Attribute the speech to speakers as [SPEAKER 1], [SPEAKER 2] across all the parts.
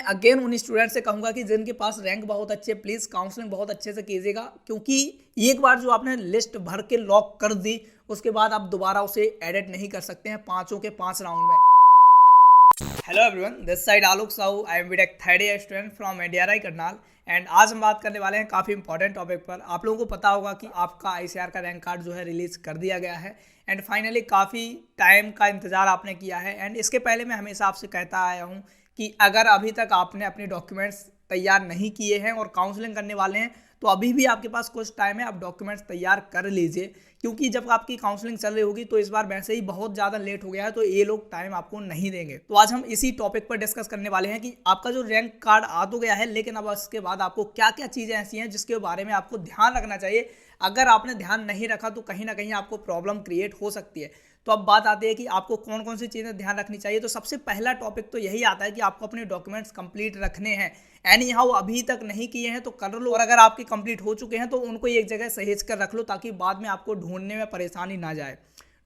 [SPEAKER 1] Again उन student से कहूँगा कि जिनके पास रैंक बहुत अच्छे है प्लीज़ काउंसलिंग बहुत अच्छे से कीजिएगा, क्योंकि एक बार जो आपने लिस्ट भर के लॉक कर दी उसके बाद आप दोबारा उसे एडिट नहीं कर सकते हैं 5 के 5 राउंड में। Hello everyone, this side Alok Sahu, I am BTech third year student from ADRI Karnal and आज हम बात करने वाले हैं काफ़ी इंपॉर्टेंट टॉपिक पर। आप लोगों को पता होगा कि आपका आईसीआर का रैंक कार्ड जो है रिलीज कर दिया गया है एंड फाइनली काफ़ी टाइम का इंतजार आपने किया है। एंड इसके पहले मैं हमेशा आपसे कहता आया हूँ कि अगर अभी तक आपने अपने डॉक्यूमेंट्स तैयार नहीं किए हैं और काउंसलिंग करने वाले हैं तो अभी भी आपके पास कुछ टाइम है, आप डॉक्यूमेंट्स तैयार कर लीजिए, क्योंकि जब आपकी काउंसलिंग चल रही होगी तो इस बार वैसे ही बहुत ज़्यादा लेट हो गया है तो ये लोग टाइम आपको नहीं देंगे। तो आज हम इसी टॉपिक पर डिस्कस करने वाले हैं कि आपका जो रैंक कार्ड आ तो गया है, लेकिन अब इसके बाद आपको क्या क्या चीज़ें ऐसी हैं जिसके बारे में आपको ध्यान रखना चाहिए। अगर आपने ध्यान नहीं रखा तो कहीं ना कहीं आपको प्रॉब्लम क्रिएट हो सकती है। तो अब बात आती है कि आपको कौन कौन सी चीज़ें ध्यान रखनी चाहिए। तो सबसे पहला टॉपिक तो यही आता है कि आपको अपने डॉक्यूमेंट्स कंप्लीट रखने हैं। एनी हाउ अभी तक नहीं किए हैं तो कर लो, और अगर आपके कंप्लीट हो चुके हैं तो उनको एक जगह सहेज कर रख लो ताकि बाद में आपको ढूंढने में परेशानी ना जाए।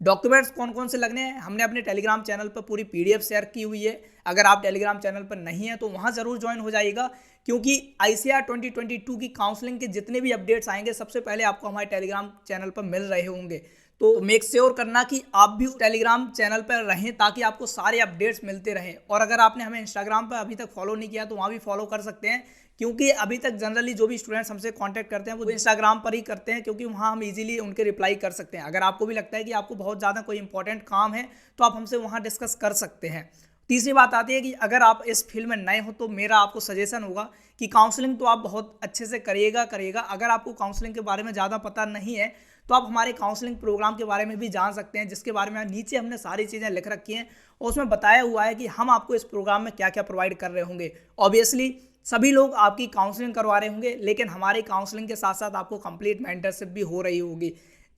[SPEAKER 1] डॉक्यूमेंट्स कौन कौन से लगने हैं हमने अपने टेलीग्राम चैनल पर पूरी पीडीएफ शेयर की हुई है। अगर आप टेलीग्राम चैनल पर नहीं है तो वहाँ ज़रूर ज्वाइन हो जाइएगा, क्योंकि आईसीआर 2022 की काउंसलिंग के जितने भी अपडेट्स आएंगे सबसे पहले आपको हमारे टेलीग्राम चैनल पर मिल रहे होंगे। तो मेक श्योर करना कि आप भी टेलीग्राम चैनल पर रहें ताकि आपको सारे अपडेट्स मिलते रहें। और अगर आपने हमें इंस्टाग्राम पर अभी तक फॉलो नहीं किया तो वहाँ भी फॉलो कर सकते हैं, क्योंकि अभी तक जनरली जो भी स्टूडेंट्स हमसे कांटेक्ट करते हैं वो इंस्टाग्राम पर ही करते हैं, क्योंकि वहाँ हम इजीली उनके रिप्लाई कर सकते हैं। अगर आपको भी लगता है कि आपको बहुत ज़्यादा कोई इंपॉर्टेंट काम है तो आप हमसे वहाँ डिस्कस कर सकते हैं। तीसरी बात आती है कि अगर आप इस फील्ड में नए हो तो मेरा आपको सजेशन होगा कि काउंसलिंग तो आप बहुत अच्छे से करिएगा। अगर आपको काउंसलिंग के बारे में ज़्यादा पता नहीं है तो आप हमारे काउंसलिंग प्रोग्राम के बारे में भी जान सकते हैं, जिसके बारे में नीचे हमने सारी चीज़ें लिख रखी हैं और उसमें बताया हुआ है कि हम आपको इस प्रोग्राम में क्या क्या प्रोवाइड कर रहे होंगे। ऑब्वियसली सभी लोग आपकी काउंसलिंग करवा रहे होंगे, लेकिन हमारी काउंसलिंग के साथ साथ आपको कंप्लीट मेंटरशिप भी हो रही होगी।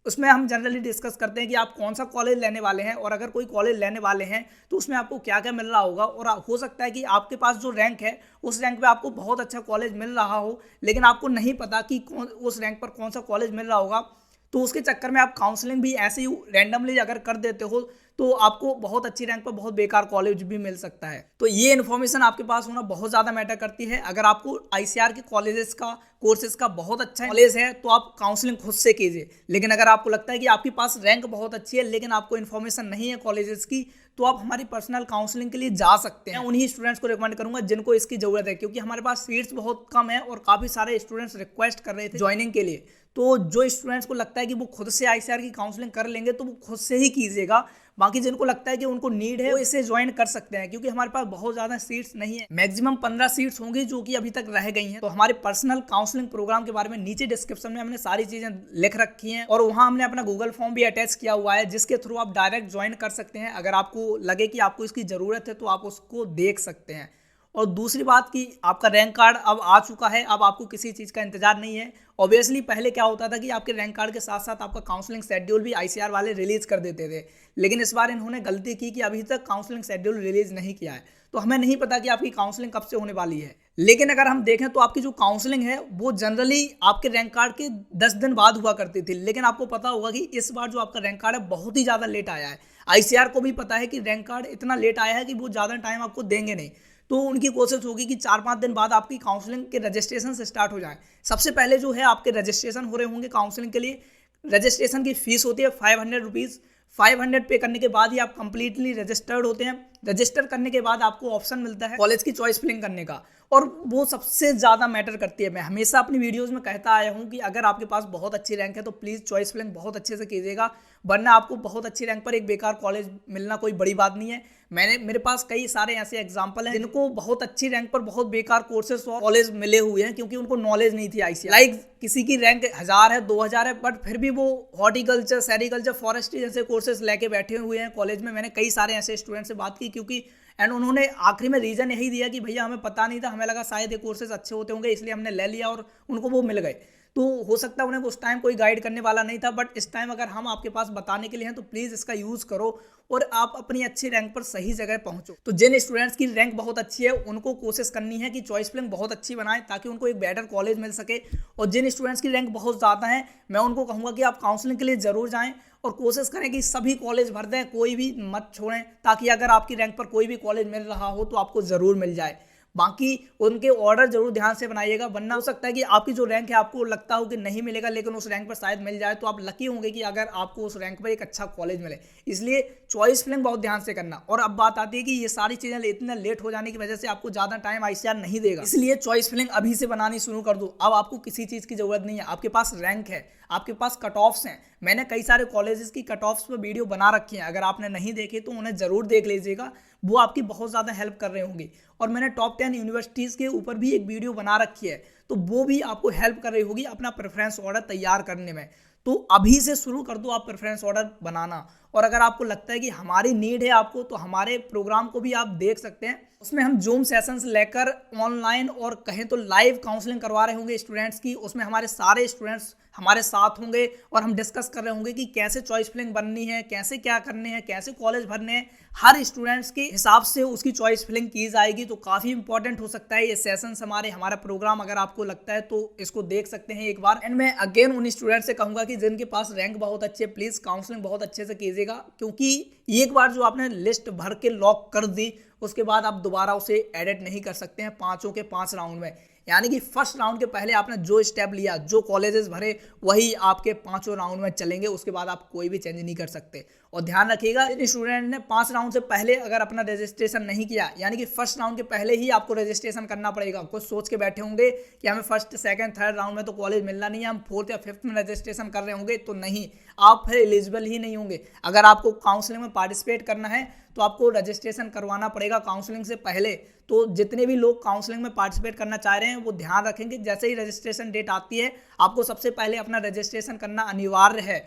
[SPEAKER 1] उसमें हम जनरली डिस्कस करते हैं कि आप कौन सा कॉलेज लेने वाले हैं, और अगर कोई कॉलेज लेने वाले हैं तो उसमें आपको क्या क्या मिल रहा होगा। और हो सकता है कि आपके पास जो रैंक है उस रैंक पे आपको बहुत अच्छा कॉलेज मिल रहा हो, लेकिन आपको नहीं पता कि उस रैंक पर कौन सा कॉलेज मिल रहा होगा। तो उसके चक्कर में आप काउंसलिंग भी ऐसे ही रैंडमली अगर कर देते हो तो आपको बहुत अच्छी रैंक पर बहुत बेकार कॉलेज भी मिल सकता है। तो ये इन्फॉर्मेशन आपके पास होना बहुत ज़्यादा मैटर करती है। अगर आपको आईसीआर के कॉलेजेस का कोर्सेज का बहुत अच्छा नॉलेज है तो आप काउंसलिंग खुद से कीजिए, लेकिन अगर आपको लगता है कि आपके पास रैंक बहुत अच्छी है लेकिन आपको इन्फॉर्मेशन नहीं है कॉलेजेस की, तो आप हमारी पर्सनल काउंसलिंग के लिए जा सकते हैं। उन्हीं स्टूडेंट्स को रिकमेंड करूंगा जिनको इसकी जरूरत है, क्योंकि हमारे पास सीट्स बहुत कम है और काफ़ी सारे स्टूडेंट्स रिक्वेस्ट कर रहे थे ज्वाइनिंग के लिए। तो जो स्टूडेंट्स को लगता है कि वो खुद से आईसीआर की काउंसलिंग कर लेंगे तो वो खुद से ही कीजिएगा। बाकी जिनको लगता है कि उनको नीड है वो इसे ज्वाइन कर सकते हैं, क्योंकि हमारे पास बहुत ज़्यादा सीट्स नहीं है। मैक्सिमम 15 सीट्स होंगी जो कि अभी तक रह गई हैं। तो हमारे पर्सनल काउंसलिंग प्रोग्राम के बारे में नीचे डिस्क्रिप्शन में हमने सारी चीज़ें लिख रखी हैं और वहाँ हमने अपना गूगल फॉर्म भी अटैच किया हुआ है, जिसके थ्रू आप डायरेक्ट ज्वाइन कर सकते हैं। अगर आपको लगे कि आपको इसकी ज़रूरत है तो आप उसको देख सकते हैं। और दूसरी बात कि आपका रैंक कार्ड अब आ चुका है, अब आपको किसी चीज़ का इंतजार नहीं है। ऑब्वियसली पहले क्या होता था कि आपके रैंक कार्ड के साथ साथ आपका काउंसलिंग शेड्यूल भी आईसीआर वाले रिलीज कर देते थे, लेकिन इस बार इन्होंने गलती की कि अभी तक काउंसलिंग शेड्यूल रिलीज नहीं किया है। तो हमें नहीं पता कि आपकी काउंसलिंग कब से होने वाली है, लेकिन अगर हम देखें तो आपकी जो काउंसलिंग है वो जनरली आपके रैंक कार्ड के 10 दिन बाद हुआ करती थी। लेकिन आपको पता होगा कि इस बार जो आपका रैंक कार्ड है बहुत ही ज़्यादा लेट आया है। आईसीआर को भी पता है कि रैंक कार्ड इतना लेट आया है कि वो ज़्यादा टाइम आपको देंगे नहीं, तो उनकी कोशिश होगी कि 4-5 दिन बाद आपकी काउंसलिंग के रजिस्ट्रेशन से स्टार्ट हो जाए। सबसे पहले जो है आपके रजिस्ट्रेशन हो रहे होंगे काउंसलिंग के लिए। रजिस्ट्रेशन की फीस होती है 500 रुपीज़। 500 पे करने के बाद ही आप कंप्लीटली रजिस्टर्ड होते हैं। रजिस्टर करने के बाद आपको ऑप्शन मिलता है कॉलेज की चॉइस फिलिंग करने का, और वो सबसे ज़्यादा मैटर करती है। मैं हमेशा अपनी वीडियोस में कहता आया हूँ कि अगर आपके पास बहुत अच्छी रैंक है तो प्लीज़ चॉइस फिलिंग बहुत अच्छे से कीजिएगा, वरना आपको बहुत अच्छी रैंक पर एक बेकार कॉलेज मिलना कोई बड़ी बात नहीं है। मेरे पास कई सारे ऐसे एग्जाम्पल हैं जिनको बहुत अच्छी रैंक पर बहुत बेकार कोर्सेज और कॉलेज मिले हुए हैं, क्योंकि उनको नॉलेज नहीं थी आईसीआर। लाइक किसी की रैंक 1000 है 2000 है, बट फिर भी वो हॉर्टिकल्चर, सेरिकल्चर, फॉरेस्ट्री जैसे कोर्सेज लेके बैठे हुए हैं कॉलेज में। मैंने कई सारे ऐसे स्टूडेंट से बात की, क्योंकि एंड उन्होंने आखिरी में रीज़न यही दिया कि भैया हमें पता नहीं था, हमें लगा शायद ये कोर्सेज अच्छे होते होंगे इसलिए हमने ले लिया, और उनको वो मिल गए। तो हो सकता है उन्हें उस टाइम कोई गाइड करने वाला नहीं था, बट इस टाइम अगर हम आपके पास बताने के लिए हैं तो प्लीज़ इसका यूज़ करो और आप अपनी अच्छी रैंक पर सही जगह पहुंचो। तो जिन स्टूडेंट्स की रैंक बहुत अच्छी है उनको कोशिश करनी है कि चॉइस फिलिंग बहुत अच्छी बनाएं ताकि उनको एक बेटर कॉलेज मिल सके, और जिन स्टूडेंट्स की रैंक बहुत ज़्यादा है मैं उनको कहूँगा कि आप काउंसलिंग के लिए ज़रूर जाएँ और कोशिश करें कि सभी कॉलेज भर दें, कोई भी मत छोड़ें, ताकि अगर आपकी रैंक पर कोई भी कॉलेज मिल रहा हो तो आपको ज़रूर मिल जाए। बाकी उनके ऑर्डर जरूर ध्यान से बनाइएगा, वरना हो सकता है कि आपकी जो रैंक है आपको लगता हो कि नहीं मिलेगा, लेकिन उस रैंक पर शायद मिल जाए, तो आप लकी होंगे कि अगर आपको उस रैंक पर एक अच्छा कॉलेज मिले। इसलिए चॉइस फिलिंग बहुत ध्यान से करना। और अब बात आती है कि ये सारी चीजें इतना लेट हो जाने की वजह से आपको ज्यादा टाइम आईसीआर नहीं देगा, इसलिए चॉइस फिलिंग अभी से बनानी शुरू कर दो। अब आपको किसी चीज की जरूरत नहीं है, आपके पास रैंक है, आपके पास कट ऑफ्स हैं। मैंने कई सारे कॉलेजेस की कट ऑफ्स पर वीडियो बना रखी है, अगर आपने नहीं देखे तो उन्हें जरूर देख लीजिएगा, वो आपकी बहुत ज़्यादा हेल्प कर रहे होंगे। और मैंने टॉप 10 यूनिवर्सिटीज़ के ऊपर भी एक वीडियो बना रखी है, तो वो भी आपको हेल्प कर रही होगी अपना प्रेफरेंस ऑर्डर तैयार करने में। तो अभी से शुरू कर दो आप प्रेफरेंस ऑर्डर बनाना। और अगर आपको लगता है कि हमारी नीड है आपको, तो हमारे प्रोग्राम को भी आप देख सकते हैं। उसमें हम जूम सेशंस लेकर ऑनलाइन और कहें तो लाइव काउंसलिंग करवा रहे होंगे स्टूडेंट्स की। उसमें हमारे सारे स्टूडेंट्स हमारे साथ होंगे और हम डिस्कस कर रहे होंगे कि कैसे चॉइस फिलिंग बननी है, कैसे क्या करने हैं, कैसे कॉलेज भरने हैं। हर स्टूडेंट्स के हिसाब से उसकी चॉइस फिलिंग की जाएगी। तो काफ़ी इंपॉर्टेंट हो सकता है ये सेशंस हमारा प्रोग्राम। अगर आपको लगता है तो इसको देख सकते हैं एक बार। एंड मैं अगेन उन स्टूडेंट्स से कहूँगा कि जिनके पास रैंक बहुत अच्छे, प्लीज़ काउंसलिंग बहुत अच्छे से कीजिएगा, क्योंकि एक बार जो आपने लिस्ट भर के लॉक कर दी, उसके बाद आप दोबारा उसे एडिट नहीं कर सकते हैं 5 के 5 राउंड में। यानी कि फर्स्ट राउंड के पहले आपने जो स्टेप लिया, जो कॉलेजेस भरे, वही आपके 5 राउंड में चलेंगे। उसके बाद आप कोई भी चेंज नहीं कर सकते। और ध्यान रखिएगा, जिन स्टूडेंट ने 5 राउंड से पहले अगर अपना रजिस्ट्रेशन नहीं किया, यानी कि फर्स्ट राउंड के पहले ही आपको रजिस्ट्रेशन करना पड़ेगा। कुछ सोच के बैठे होंगे कि हमें फर्स्ट, सेकंड, थर्ड राउंड में तो कॉलेज मिलना नहीं है, हम 4th या 5th में रजिस्ट्रेशन कर रहे होंगे, तो नहीं, आप फिर एलिजिबल ही नहीं होंगे। अगर आपको काउंसलिंग में पार्टिसिपेट करना है तो आपको रजिस्ट्रेशन करवाना पड़ेगा काउंसलिंग से पहले। तो जितने भी लोग काउंसलिंग में पार्टिसिपेट करना चाह रहे हैं वो ध्यान रखेंगे, जैसे ही रजिस्ट्रेशन डेट आती है आपको सबसे पहले अपना रजिस्ट्रेशन करना अनिवार्य है,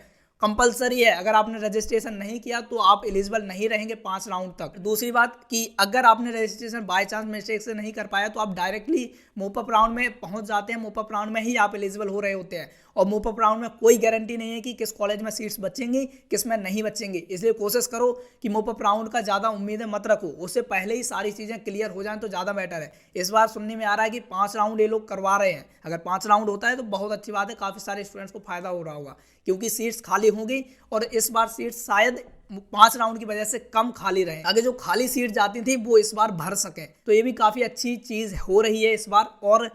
[SPEAKER 1] कंपलसरी है। अगर आपने रजिस्ट्रेशन नहीं किया तो आप एलिजिबल नहीं रहेंगे 5 राउंड तक। दूसरी बात कि अगर आपने रजिस्ट्रेशन बाय चांस मिस्टेक से नहीं कर पाया तो आप डायरेक्टली मूवअप राउंड में पहुंच जाते हैं। मूवअप राउंड में ही आप एलिजिबल हो रहे होते हैं, और मूवअप राउंड में कोई गारंटी नहीं है कि किस कॉलेज में सीट्स बचेंगी, किस में नहीं बचेंगी। इसलिए कोशिश करो कि मूवअप राउंड का ज़्यादा उम्मीदें मत रखो, उससे पहले ही सारी चीज़ें क्लियर हो जाएं तो ज़्यादा बेटर है। इस बार सुनने में आ रहा है कि 5 राउंड ये लोग करवा रहे हैं। अगर 5 राउंड होता है तो बहुत अच्छी बात है, काफ़ी सारे स्टूडेंट्स को फायदा हो रहा होगा, क्योंकि सीट्स खाली होंगी। और इस बार सीट्स शायद 5 राउंड की वजह से कम खाली रहे, आगे जो खाली सीट जाती थी वो इस बार भर सकें। तो ये भी काफ़ी अच्छी चीज़ हो रही है इस बार। और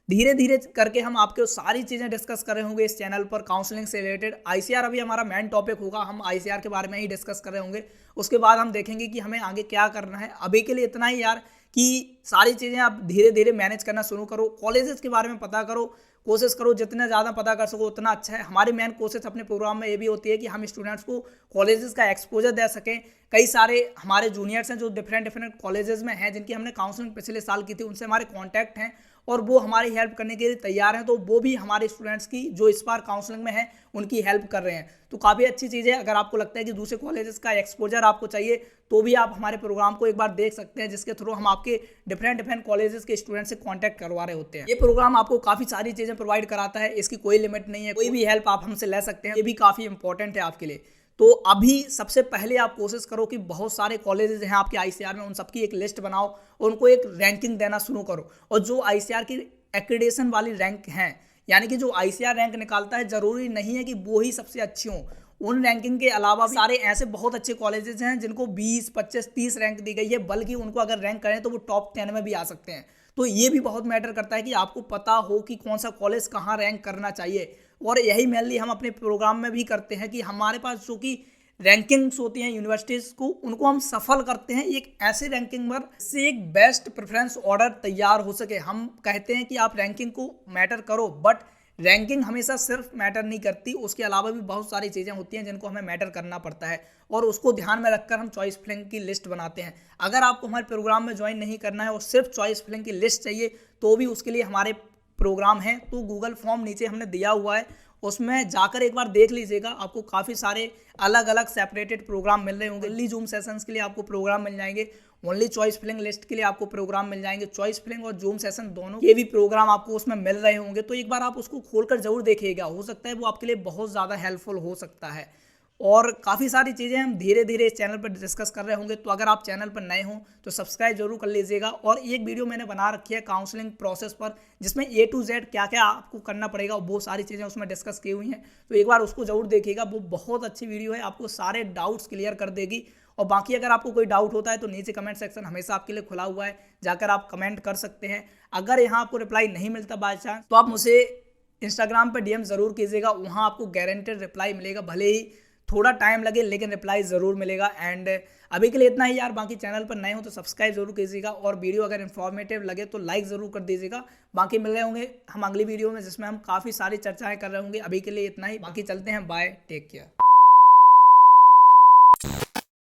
[SPEAKER 1] धीरे धीरे करके हम आपके सारी चीज़ें डिस्कस कर रहे होंगे इस चैनल पर काउंसलिंग से रिलेटेड। आईसीआर अभी हमारा मेन टॉपिक होगा, हम आईसीआर के बारे में ही डिस्कस कर रहे होंगे। उसके बाद हम देखेंगे कि हमें आगे क्या करना है। अभी के लिए इतना ही यार, कि सारी चीज़ें आप धीरे धीरे मैनेज करना शुरू करो, कॉलेजेस के बारे में पता करो, कोशिश करो जितना ज़्यादा पता कर सको उतना अच्छा है। हमारी मेन कोशिश अपने प्रोग्राम में ये भी होती है कि हम स्टूडेंट्स को कॉलेजेस का एक्सपोजर दे सकें। कई सारे हमारे जूनियर्स हैं जो डिफरेंट कॉलेजेस में हैं, जिनकी हमने काउंसलिंग पिछले साल की थी, उनसे हमारे कॉन्टैक्ट हैं और वो हमारी हेल्प करने के लिए तैयार हैं। तो वो भी हमारे स्टूडेंट्स की जो इस बार काउंसलिंग में है उनकी हेल्प कर रहे हैं। तो काफ़ी अच्छी चीज़ है। अगर आपको लगता है कि दूसरे कॉलेजेस का एक्सपोजर आपको चाहिए तो भी आप हमारे प्रोग्राम को एक बार देख सकते हैं, जिसके थ्रू हम आपके डिफरेंट कॉलेजेस के स्टूडेंट से कांटेक्ट करवा रहे होते हैं। ये प्रोग्राम आपको काफ़ी सारी चीज़ें प्रोवाइड कराता है, इसकी कोई लिमिट नहीं है, कोई भी हेल्प आप हमसे ले सकते हैं। ये भी काफ़ी इंपॉर्टेंट है आपके लिए। तो अभी सबसे पहले आप कोशिश करो कि बहुत सारे कॉलेजेस हैं आपके आईसीआर में, उन सबकी एक लिस्ट बनाओ और उनको एक रैंकिंग देना शुरू करो। और जो आईसीआर की एक्रीडेशन वाली रैंक हैं, यानी कि जो आईसीआर रैंक निकालता है, जरूरी नहीं है कि वो ही सबसे अच्छी हों। उन रैंकिंग के अलावा भी सारे ऐसे बहुत अच्छे कॉलेजेस हैं जिनको 20, 25, 30 रैंक दी गई है, बल्कि उनको अगर रैंक करें तो वो टॉप 10 में भी आ सकते हैं। तो ये भी बहुत मैटर करता है कि आपको पता हो कि कौन सा कॉलेज कहाँ रैंक करना चाहिए। और यही मेनली हम अपने प्रोग्राम में भी करते हैं कि हमारे पास जो कि रैंकिंग्स होती हैं यूनिवर्सिटीज़ को, उनको हम सफल करते हैं एक ऐसे रैंकिंग पर से एक बेस्ट प्रेफरेंस ऑर्डर तैयार हो सके। हम कहते हैं कि आप रैंकिंग को मैटर करो, बट रैंकिंग हमेशा सिर्फ मैटर नहीं करती, उसके अलावा भी बहुत सारी चीज़ें होती हैं जिनको हमें मैटर करना पड़ता है, और उसको ध्यान में रखकर हम चॉइस फिलिंग की लिस्ट बनाते हैं। अगर आपको हमारे प्रोग्राम में ज्वाइन नहीं करना है और सिर्फ चॉइस फिलिंग की लिस्ट चाहिए तो भी उसके लिए हमारे प्रोग्राम है। तो गूगल फॉर्म नीचे हमने दिया हुआ है, उसमें जाकर एक बार देख लीजिएगा। आपको काफ़ी सारे अलग अलग सेपरेटेड प्रोग्राम मिल रहे होंगे। ओनली जूम सेशंस के लिए आपको प्रोग्राम मिल जाएंगे, ओनली चॉइस फिलिंग लिस्ट के लिए आपको प्रोग्राम मिल जाएंगे। चॉइस फिलिंग और जूम सेशन दोनों के भी प्रोग्राम आपको उसमें मिल रहे होंगे। तो एक बार आप उसको खोलकर जरूर देखिएगा, हो सकता है वो आपके लिए बहुत ज़्यादा हेल्पफुल हो सकता है। और काफ़ी सारी चीज़ें हम धीरे धीरे इस चैनल पर डिस्कस कर रहे होंगे। तो अगर आप चैनल पर नए हों तो सब्सक्राइब जरूर कर लीजिएगा। और एक वीडियो मैंने बना रखी है काउंसलिंग प्रोसेस पर, जिसमें A to Z क्या क्या आपको करना पड़ेगा वो सारी चीज़ें उसमें डिस्कस की हुई हैं। तो एक बार उसको जरूर देखिएगा, वो बहुत अच्छी वीडियो है, आपको सारे डाउट्स क्लियर कर देगी। और बाकी अगर आपको कोई डाउट होता है तो नीचे कमेंट सेक्शन हमेशा आपके लिए खुला हुआ है, जाकर आप कमेंट कर सकते हैं। अगर यहाँ आपको रिप्लाई नहीं मिलता बाय चांस तो आप मुझे इंस्टाग्राम पर DM ज़रूर कीजिएगा, वहाँ आपको गारंटेड रिप्लाई मिलेगा, भले ही थोड़ा टाइम लगे लेकिन रिप्लाई ज़रूर मिलेगा। एंड अभी के लिए इतना ही यार, बाकी चैनल पर नए हो तो सब्सक्राइब जरूर कीजिएगा और वीडियो अगर इन्फॉर्मेटिव लगे तो लाइक ज़रूर कर दीजिएगा। बाकी मिल रहे होंगे हम अगली वीडियो में, जिसमें हम काफ़ी सारी चर्चाएं कर रहे होंगे। अभी के लिए इतना ही, बाकी चलते हैं, बाय, टेक केयर।